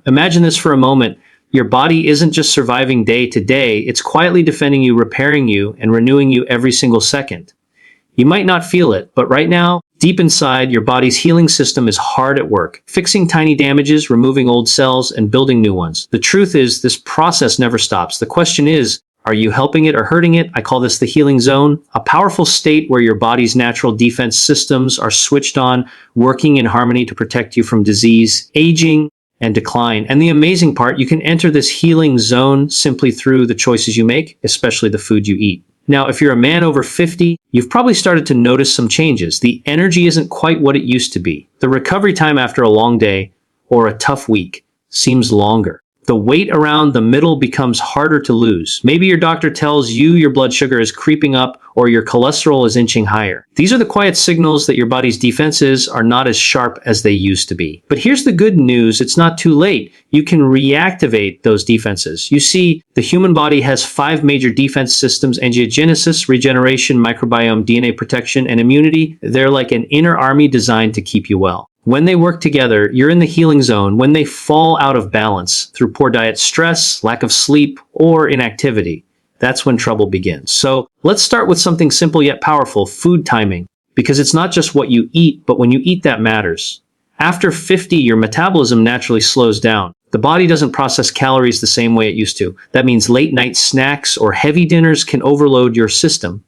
Imagine this for a moment. Your body isn't just surviving day to day, it's quietly defending you, repairing you, and renewing you every single second. You might not feel it, but right now, deep inside, your body's healing system is hard at work, fixing tiny damages, removing old cells, and building new ones. The truth is, this process never stops. The question is, are you helping it or hurting it? I call this the healing zone, a powerful state where your body's natural defense systems are switched on, working in harmony to protect you from disease, aging, and decline. And the amazing part, you can enter this healing zone simply through the choices you make, especially the food you eat. Now, if you're a man over 50, you've probably started to notice some changes. The energy isn't quite what it used to be. The recovery time after a long day or a tough week seems longer. The weight around the middle becomes harder to lose. Maybe your doctor tells you your blood sugar is creeping up or your cholesterol is inching higher. These are the quiet signals that your body's defenses are not as sharp as they used to be. But here's the good news, it's not too late. You can reactivate those defenses. You see, the human body has 5 major defense systems: angiogenesis, regeneration, microbiome, DNA protection, and immunity. They're like an inner army designed to keep you well. When they work together, you're in the healing zone. When they fall out of balance through poor diet, stress, lack of sleep, or inactivity, that's when trouble begins. So let's start with something simple yet powerful: food timing. Because it's not just what you eat, but when you eat that matters. After 50, your metabolism naturally slows down. The body doesn't process calories the same way it used to. That means late night snacks or heavy dinners can overload your system.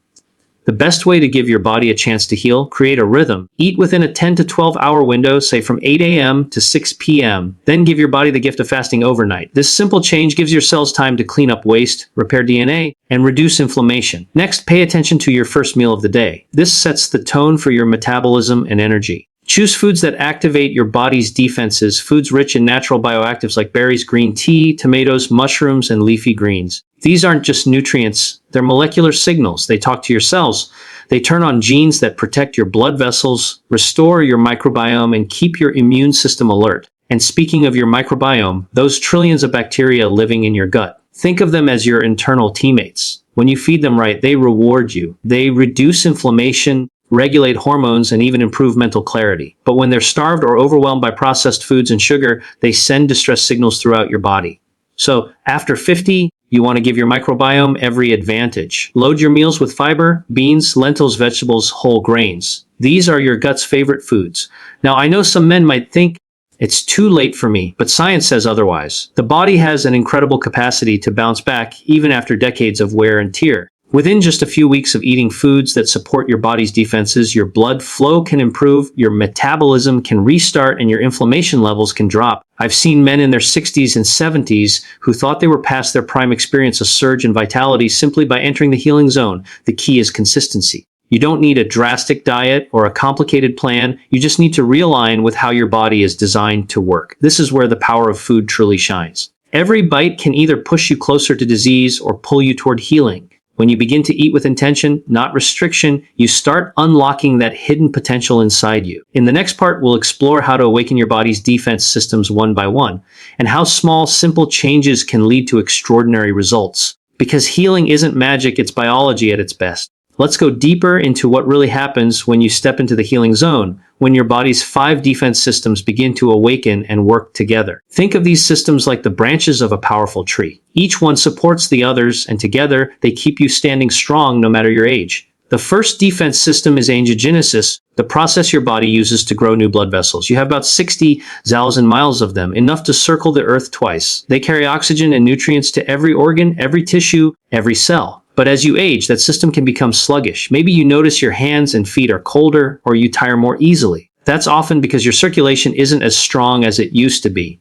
The best way to give your body a chance to heal: create a rhythm. Eat within a 10 to 12 hour window, say from 8 a.m. to 6 p.m. Then give your body the gift of fasting overnight. This simple change gives your cells time to clean up waste, repair DNA, and reduce inflammation. Next, pay attention to your first meal of the day. This sets the tone for your metabolism and energy. Choose foods that activate your body's defenses, foods rich in natural bioactives like berries, green tea, tomatoes, mushrooms, and leafy greens. These aren't just nutrients, they're molecular signals. They talk to your cells. They turn on genes that protect your blood vessels, restore your microbiome, and keep your immune system alert. And speaking of your microbiome, those trillions of bacteria living in your gut, think of them as your internal teammates. When you feed them right, they reward you. They reduce inflammation, regulate hormones, and even improve mental clarity. But when they're starved or overwhelmed by processed foods and sugar, they send distress signals throughout your body. So after 50, you want to give your microbiome every advantage. Load your meals with fiber, beans, lentils, vegetables, whole grains. These are your gut's favorite foods. Now, I know some men might think it's too late for me, but science says otherwise. The body has an incredible capacity to bounce back even after decades of wear and tear. Within just a few weeks of eating foods that support your body's defenses, your blood flow can improve, your metabolism can restart, and your inflammation levels can drop. I've seen men in their 60s and 70s who thought they were past their prime experience a surge in vitality simply by entering the healing zone. The key is consistency. You don't need a drastic diet or a complicated plan. You just need to realign with how your body is designed to work. This is where the power of food truly shines. Every bite can either push you closer to disease or pull you toward healing. When you begin to eat with intention, not restriction, you start unlocking that hidden potential inside you. In the next part, we'll explore how to awaken your body's defense systems one by one, and how small, simple changes can lead to extraordinary results. Because healing isn't magic, it's biology at its best. Let's go deeper into what really happens when you step into the healing zone, when your body's 5 defense systems begin to awaken and work together. Think of these systems like the branches of a powerful tree. Each one supports the others, and together they keep you standing strong no matter your age. The first defense system is angiogenesis, the process your body uses to grow new blood vessels. You have about 60,000 miles of them, enough to circle the earth twice. They carry oxygen and nutrients to every organ, every tissue, every cell. But as you age, that system can become sluggish. Maybe you notice your hands and feet are colder, or you tire more easily. That's often because your circulation isn't as strong as it used to be.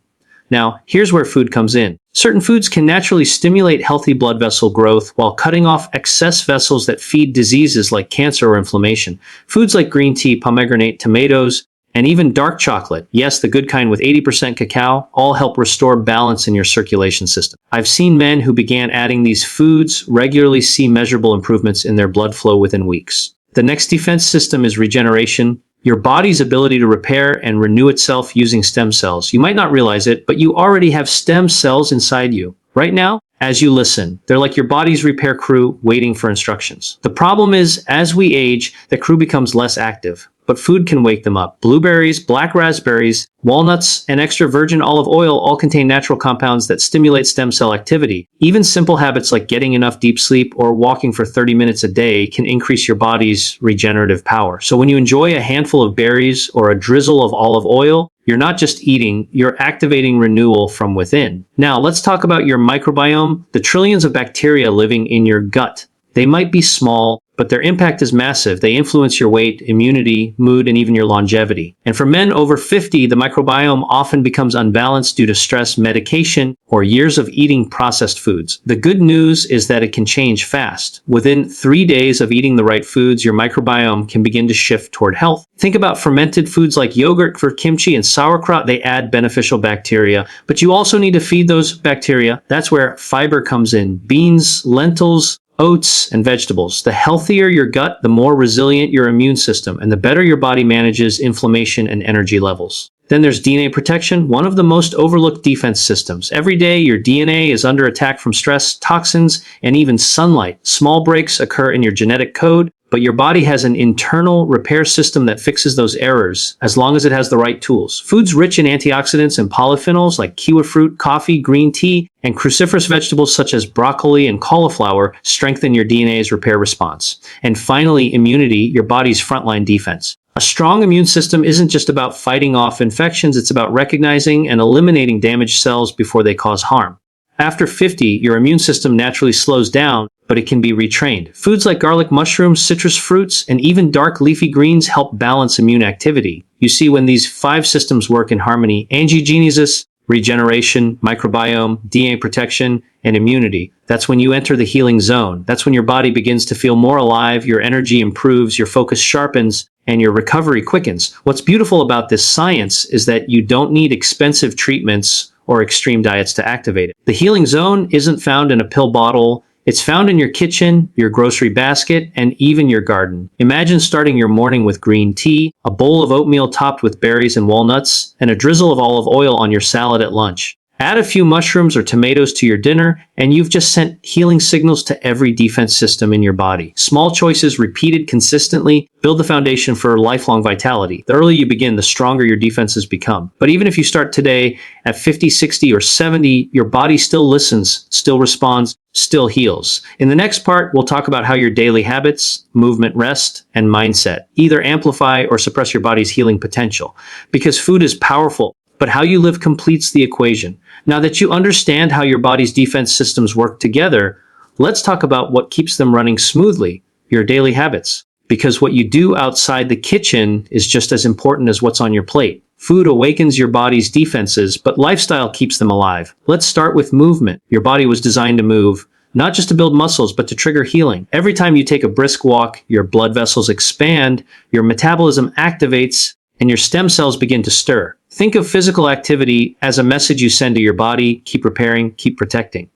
Now, here's where food comes in. Certain foods can naturally stimulate healthy blood vessel growth while cutting off excess vessels that feed diseases like cancer or inflammation. Foods like green tea, pomegranate, tomatoes, and even dark chocolate, yes, the good kind with 80% cacao, all help restore balance in your circulation system. I've seen men who began adding these foods regularly see measurable improvements in their blood flow within weeks. The next defense system is regeneration, your body's ability to repair and renew itself using stem cells. You might not realize it, but you already have stem cells inside you. Right now, as you listen, they're like your body's repair crew waiting for instructions. The problem is, as we age, the crew becomes less active. but food can wake them up. Blueberries, black raspberries, walnuts, and extra virgin olive oil all contain natural compounds that stimulate stem cell activity. Even simple habits like getting enough deep sleep or walking for 30 minutes a day can increase your body's regenerative power. So when you enjoy a handful of berries or a drizzle of olive oil, you're not just eating, you're activating renewal from within. Now, let's talk about your microbiome, the trillions of bacteria living in your gut. They might be small, but their impact is massive. They influence your weight, immunity, mood, and even your longevity. And for men over 50, the microbiome often becomes unbalanced due to stress, medication, or years of eating processed foods. The good news is that it can change fast. Within 3 days of eating the right foods, your microbiome can begin to shift toward health. Think about fermented foods like yogurt, for kimchi, and sauerkraut. They add beneficial bacteria, but you also need to feed those bacteria. That's where fiber comes in. Beans, lentils, oats, and vegetables. The healthier your gut, the more resilient your immune system, and the better your body manages inflammation and energy levels. Then there's DNA protection, one of the most overlooked defense systems. Every day, your DNA is under attack from stress, toxins, and even sunlight. Small breaks occur in your genetic code, but your body has an internal repair system that fixes those errors as long as it has the right tools. Foods rich in antioxidants and polyphenols like kiwi fruit, coffee, green tea, and cruciferous vegetables such as broccoli and cauliflower strengthen your DNA's repair response. And finally, immunity, your body's frontline defense. A strong immune system isn't just about fighting off infections, it's about recognizing and eliminating damaged cells before they cause harm. After 50, your immune system naturally slows down, but it can be retrained. Foods like garlic, mushrooms, citrus fruits, and even dark leafy greens help balance immune activity. You see, when these 5 systems work in harmony, angiogenesis, regeneration, microbiome, DNA protection, and immunity, that's when you enter the healing zone. That's when your body begins to feel more alive, your energy improves, your focus sharpens, and your recovery quickens. What's beautiful about this science is that you don't need expensive treatments or extreme diets to activate it. The healing zone isn't found in a pill bottle. It's found in your kitchen, your grocery basket, and even your garden. Imagine starting your morning with green tea, a bowl of oatmeal topped with berries and walnuts, and a drizzle of olive oil on your salad at lunch. Add a few mushrooms or tomatoes to your dinner, and you've just sent healing signals to every defense system in your body. Small choices repeated consistently build the foundation for lifelong vitality. The earlier you begin, the stronger your defenses become. But even if you start today at 50, 60, or 70, your body still listens, still responds, still heals. In the next part, we'll talk about how your daily habits, movement, rest, and mindset either amplify or suppress your body's healing potential. Because food is powerful, but how you live completes the equation. Now that you understand how your body's defense systems work together, let's talk about what keeps them running smoothly, your daily habits. Because what you do outside the kitchen is just as important as what's on your plate. Food awakens your body's defenses, but lifestyle keeps them alive. Let's start with movement. Your body was designed to move, not just to build muscles, but to trigger healing. Every time you take a brisk walk, your blood vessels expand, your metabolism activates, and your stem cells begin to stir. Think of physical activity as a message you send to your body: keep repairing, keep protecting.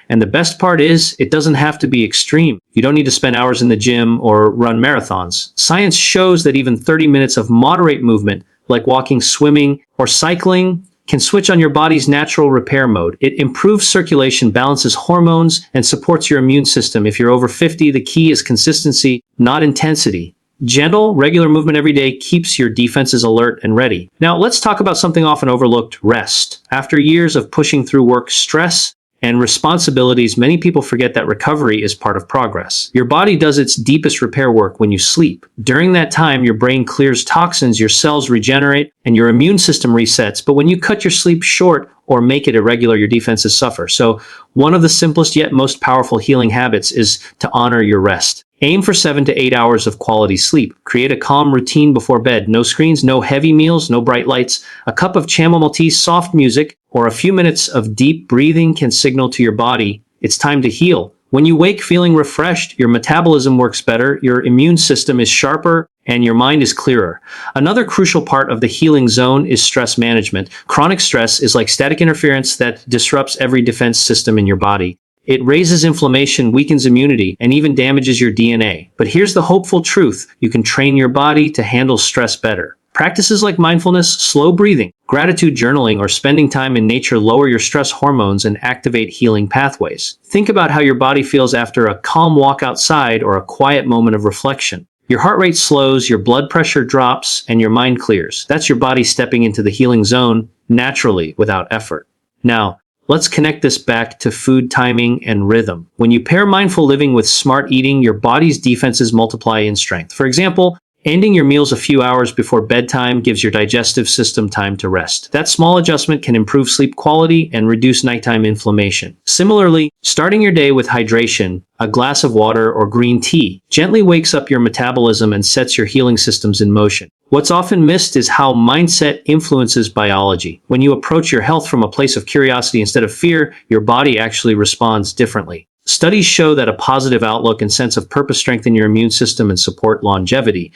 And the best part is, it doesn't have to be extreme. You don't need to spend hours in the gym or run marathons. Science shows that even 30 minutes of moderate movement, like walking, swimming, or cycling, can switch on your body's natural repair mode. It improves circulation, balances hormones, and supports your immune system. If you're over 50, the key is consistency, not intensity. Gentle, regular movement every day keeps your defenses alert and ready. Now, let's talk about something often overlooked: rest. After years of pushing through work, stress, and responsibilities, many people forget that recovery is part of progress. Your body does its deepest repair work when you sleep. During that time, your brain clears toxins, your cells regenerate, and your immune system resets. But when you cut your sleep short or make it irregular, your defenses suffer. So one of the simplest yet most powerful healing habits is to honor your rest. Aim for 7 to 8 hours of quality sleep. Create a calm routine before bed. No screens, no heavy meals, no bright lights. A cup of chamomile tea, soft music, or a few minutes of deep breathing can signal to your body it's time to heal. When you wake feeling refreshed, your metabolism works better, your immune system is sharper, and your mind is clearer. Another crucial part of the healing zone is stress management. Chronic stress is like static interference that disrupts every defense system in your body. It raises inflammation, weakens immunity, and even damages your DNA. But here's the hopeful truth: you can train your body to handle stress better. Practices like mindfulness, slow breathing, gratitude journaling, or spending time in nature lower your stress hormones and activate healing pathways. Think about how your body feels after a calm walk outside or a quiet moment of reflection. Your heart rate slows, your blood pressure drops, and your mind clears. That's your body stepping into the healing zone naturally without effort. Now, let's connect this back to food timing and rhythm. When you pair mindful living with smart eating, your body's defenses multiply in strength. For example, ending your meals a few hours before bedtime gives your digestive system time to rest. That small adjustment can improve sleep quality and reduce nighttime inflammation. Similarly, starting your day with hydration, a glass of water or green tea, gently wakes up your metabolism and sets your healing systems in motion. What's often missed is how mindset influences biology. When you approach your health from a place of curiosity instead of fear, your body actually responds differently. Studies show that a positive outlook and sense of purpose strengthen your immune system and support longevity.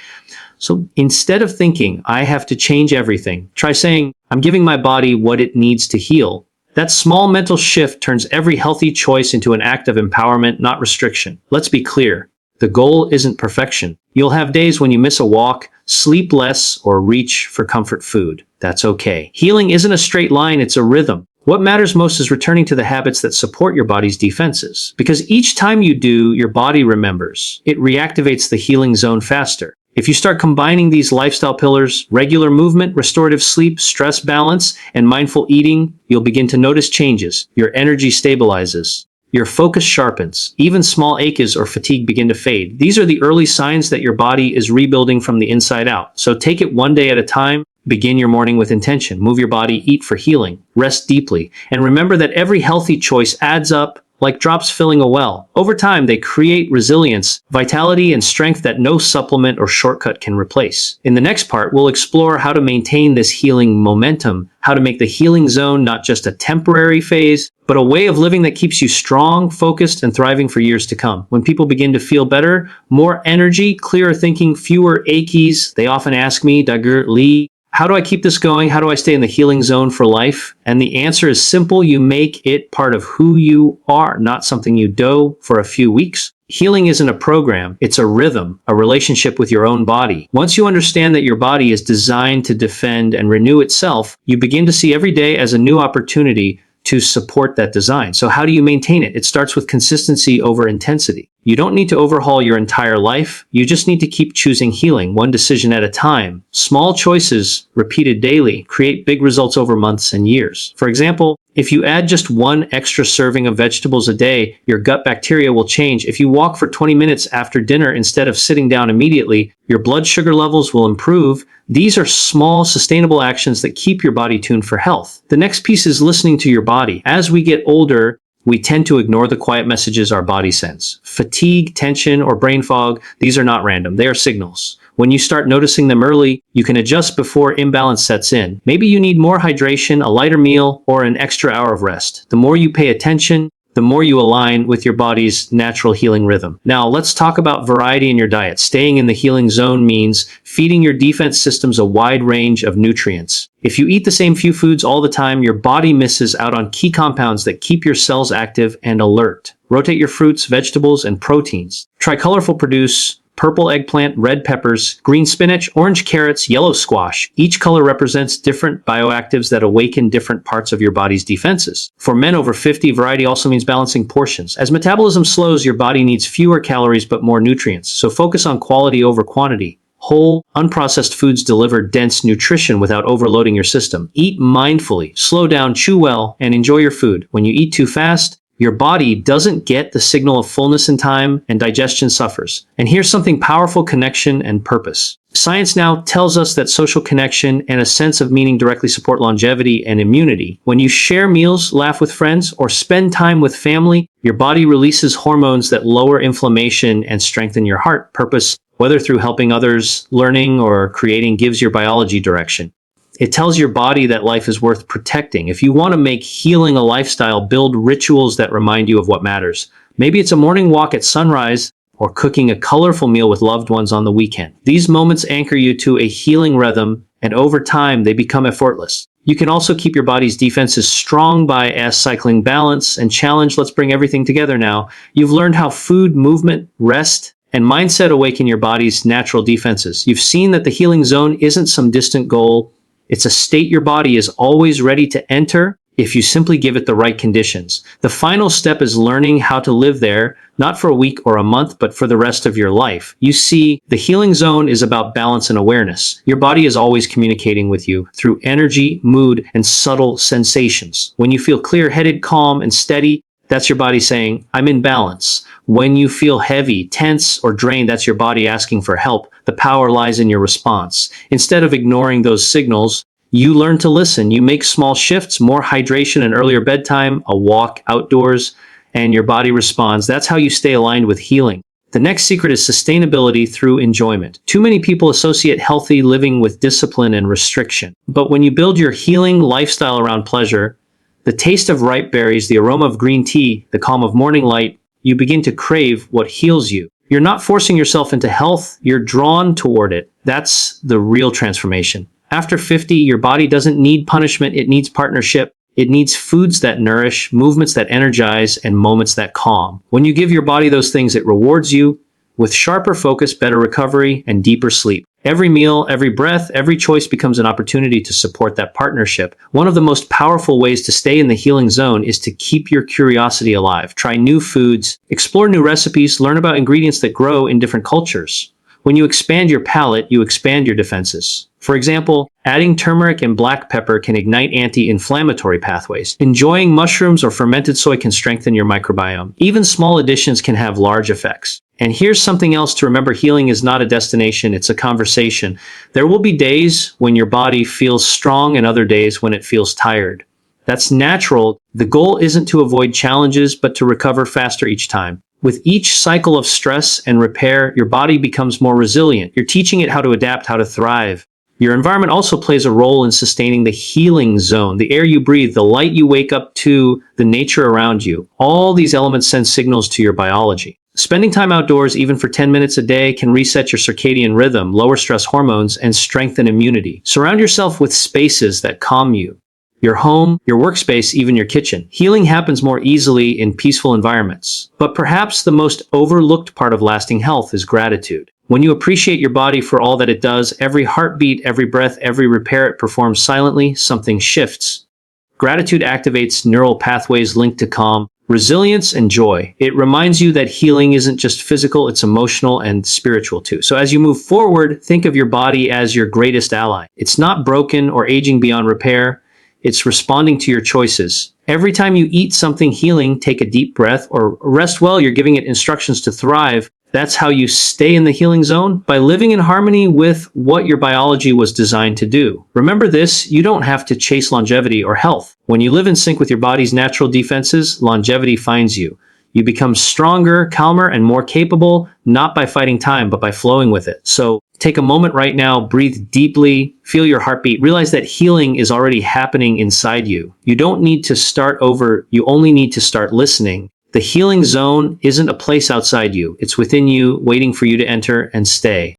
So instead of thinking, I have to change everything, try saying, I'm giving my body what it needs to heal. That small mental shift turns every healthy choice into an act of empowerment, not restriction. Let's be clear. The goal isn't perfection. You'll have days when you miss a walk, sleep less, or reach for comfort food. That's okay. Healing isn't a straight line, it's a rhythm. What matters most is returning to the habits that support your body's defenses. Because each time you do, your body remembers. It reactivates the healing zone faster. If you start combining these lifestyle pillars, regular movement, restorative sleep, stress balance, and mindful eating, you'll begin to notice changes. Your energy stabilizes. Your focus sharpens. Even small aches or fatigue begin to fade. These are the early signs that your body is rebuilding from the inside out. So take it one day at a time. Begin your morning with intention. Move your body, eat for healing, rest deeply, and remember that every healthy choice adds up like drops filling a well. Over time, they create resilience, vitality, and strength that no supplement or shortcut can replace. In the next part, we'll explore how to maintain this healing momentum, how to make the healing zone not just a temporary phase, but a way of living that keeps you strong, focused, and thriving for years to come. When people begin to feel better, more energy, clearer thinking, fewer aches, they often ask me, Dr. Lee, how do I keep this going? How do I stay in the healing zone for life? And the answer is simple. You make it part of who you are, not something you do for a few weeks. Healing isn't a program. It's a rhythm, a relationship with your own body. Once you understand that your body is designed to defend and renew itself, you begin to see every day as a new opportunity to support that design. So how do you maintain it? It starts with consistency over intensity. You don't need to overhaul your entire life. You just need to keep choosing healing, one decision at a time. Small choices, repeated daily, create big results over months and years. For example, if you add just one extra serving of vegetables a day, your gut bacteria will change. If you walk for 20 minutes after dinner instead of sitting down immediately, your blood sugar levels will improve. These are small, sustainable actions that keep your body tuned for health. The next piece is listening to your body. As we get older, we tend to ignore the quiet messages our body sends. Fatigue, tension, or brain fog, these are not random. They are signals. When you start noticing them early, you can adjust before imbalance sets in. Maybe you need more hydration, a lighter meal, or an extra hour of rest. The more you pay attention, the more you align with your body's natural healing rhythm. Now, let's talk about variety in your diet. Staying in the healing zone means feeding your defense systems a wide range of nutrients. If you eat the same few foods all the time, your body misses out on key compounds that keep your cells active and alert. Rotate your fruits, vegetables, and proteins. Try colorful produce, purple eggplant, red peppers, green spinach, orange carrots, yellow squash. Each color represents different bioactives that awaken different parts of your body's defenses. For men over 50, variety also means balancing portions. As metabolism slows, your body needs fewer calories but more nutrients, so focus on quality over quantity. Whole, unprocessed foods deliver dense nutrition without overloading your system. Eat mindfully, slow down, chew well, and enjoy your food. When you eat too fast, your body doesn't get the signal of fullness in time, and digestion suffers. And here's something powerful: connection and purpose. Science now tells us that social connection and a sense of meaning directly support longevity and immunity. When you share meals, laugh with friends, or spend time with family, your body releases hormones that lower inflammation and strengthen your heart. Purpose, whether through helping others, learning, or creating, gives your biology direction. It tells your body that life is worth protecting. If you want to make healing a lifestyle, build rituals that remind you of what matters. Maybe it's a morning walk at sunrise or cooking a colorful meal with loved ones on the weekend. These moments anchor you to a healing rhythm, and over time, they become effortless. You can also keep your body's defenses strong by cycling balance and challenge. Let's bring everything together now. You've learned how food, movement, rest, and mindset awaken your body's natural defenses. You've seen that the healing zone isn't some distant goal. It's a state your body is always ready to enter if you simply give it the right conditions. The final step is learning how to live there, not for a week or a month, but for the rest of your life. You see, the healing zone is about balance and awareness. Your body is always communicating with you through energy, mood, and subtle sensations. When you feel clear-headed, calm, and steady, that's your body saying, I'm in balance. When you feel heavy, tense, or drained, that's your body asking for help. The power lies in your response. Instead of ignoring those signals, you learn to listen. You make small shifts, more hydration, an earlier bedtime, a walk outdoors, and your body responds. That's how you stay aligned with healing. The next secret is sustainability through enjoyment. Too many people associate healthy living with discipline and restriction. But when you build your healing lifestyle around pleasure, the taste of ripe berries, the aroma of green tea, the calm of morning light, you begin to crave what heals you. You're not forcing yourself into health, you're drawn toward it. That's the real transformation. After 50, your body doesn't need punishment, it needs partnership. It needs foods that nourish, movements that energize, and moments that calm. When you give your body those things, it rewards you with sharper focus, better recovery, and deeper sleep. Every meal, every breath, every choice becomes an opportunity to support that partnership. One of the most powerful ways to stay in the healing zone is to keep your curiosity alive. Try new foods, explore new recipes, learn about ingredients that grow in different cultures. When you expand your palate, you expand your defenses. For example, adding turmeric and black pepper can ignite anti-inflammatory pathways. Enjoying mushrooms or fermented soy can strengthen your microbiome. Even small additions can have large effects. And here's something else to remember: healing is not a destination, it's a conversation. There will be days when your body feels strong and other days when it feels tired. That's natural. The goal isn't to avoid challenges, but to recover faster each time. With each cycle of stress and repair, your body becomes more resilient. You're teaching it how to adapt, how to thrive. Your environment also plays a role in sustaining the healing zone. The air you breathe, the light you wake up to, the nature around you. All these elements send signals to your biology. Spending time outdoors, even for 10 minutes a day, can reset your circadian rhythm, lower stress hormones, and strengthen immunity. Surround yourself with spaces that calm you. Your home, your workspace, even your kitchen. Healing happens more easily in peaceful environments. But perhaps the most overlooked part of lasting health is gratitude. When you appreciate your body for all that it does, every heartbeat, every breath, every repair it performs silently, something shifts. Gratitude activates neural pathways linked to calm, resilience, and joy. It reminds you that healing isn't just physical, it's emotional and spiritual too. So as you move forward, think of your body as your greatest ally. It's not broken or aging beyond repair. It's responding to your choices. Every time you eat something healing, take a deep breath, or rest well, you're giving it instructions to thrive. That's how you stay in the healing zone, by living in harmony with what your biology was designed to do. Remember this: you don't have to chase longevity or health. When you live in sync with your body's natural defenses, longevity finds you. You become stronger, calmer, and more capable, not by fighting time, but by flowing with it. So take a moment right now, breathe deeply, feel your heartbeat, realize that healing is already happening inside you. You don't need to start over, you only need to start listening. The healing zone isn't a place outside you, it's within you, waiting for you to enter and stay.